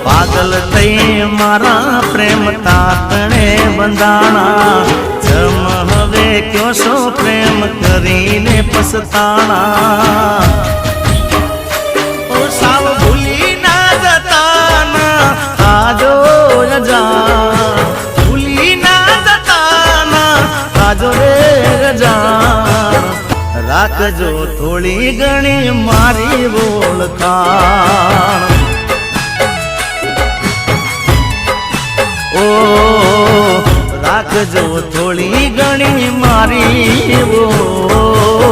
પાગલ થઈ મારા પ્રેમ તાતણે બંધાણા જમ હવે કયો છો પ્રેમ કરીને પસતાણા સાવ ભૂલી ના જતા ના આજો રજા ભૂલી ના જતા ના આજો રે રજા રાખજો થોડી ઘણી મારી ઓળખાણ ઓ રાખજો થોડી ઘણી મારી ઓળખાણ